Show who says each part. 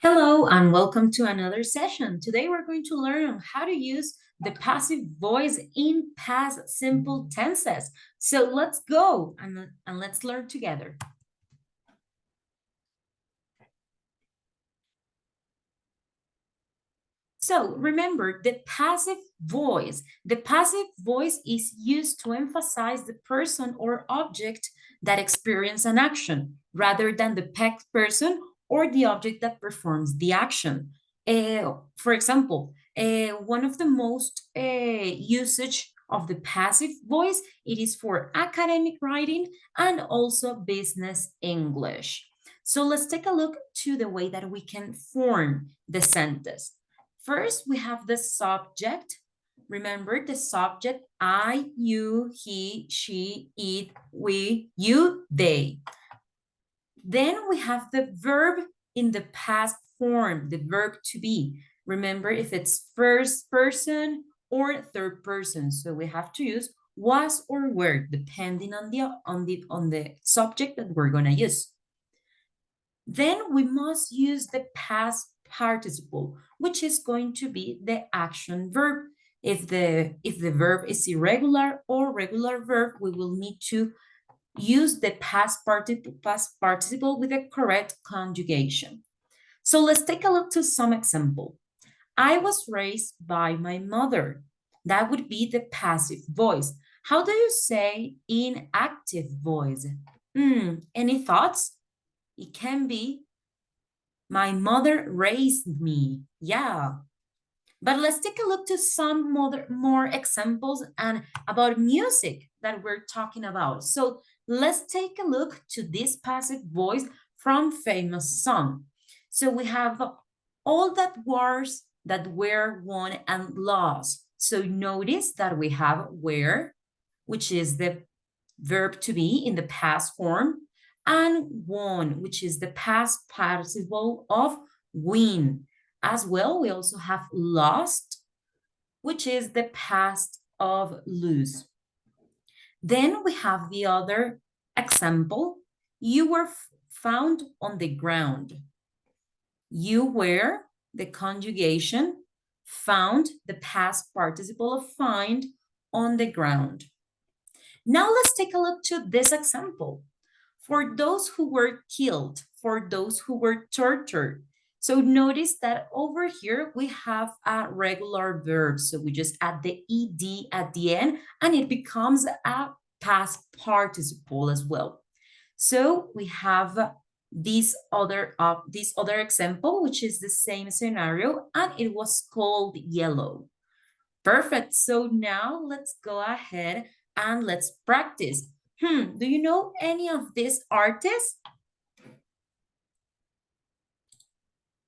Speaker 1: Hello and welcome to another session. Today we're going to learn on how to use the passive voice in past simple tenses. So let's go and let's learn together. So remember the passive voice. The passive voice is used to emphasize the person or object that experience an action rather than the person or the object that performs the action. For example, one of the most usage of the passive voice, it is for academic writing and also business English. So let's take a look to the way that we can form the sentence. First, we have the subject. Remember the subject, I, you, he, she, it, we, you, they. Then we have the verb in the past form, the verb to be. Remember if it's first person or third person. So we have to use was or were, depending on the subject that we're going to use. Then we must use the past participle, which is going to be the action verb. If the verb is irregular or regular verb, we will need to use the past participle with the correct conjugation. So let's take a look to some example. I was raised by my mother. That would be the passive voice. How do you say in active voice? Any thoughts? It can be, my mother raised me. Yeah. But let's take a look to some more examples and about music that we're talking about. So let's take a look to this passive voice from famous song. So we have all that wars that were won and lost. So notice that we have were, which is the verb to be in the past form, and won, which is the past participle of win. As well, we also have lost, which is the past of lose. Then we have the other example. You were found on the ground. You were, the conjugation, found, the past participle of find, on the ground. Now let's take a look to this example. For those who were killed, for those who were tortured. So notice that over here we have a regular verb. So we just add the ed at the end and it becomes a past participle as well. So we have this other example, which is the same scenario, and it was called yellow. Perfect. So now let's go ahead and let's practice. Do you know any of these artists?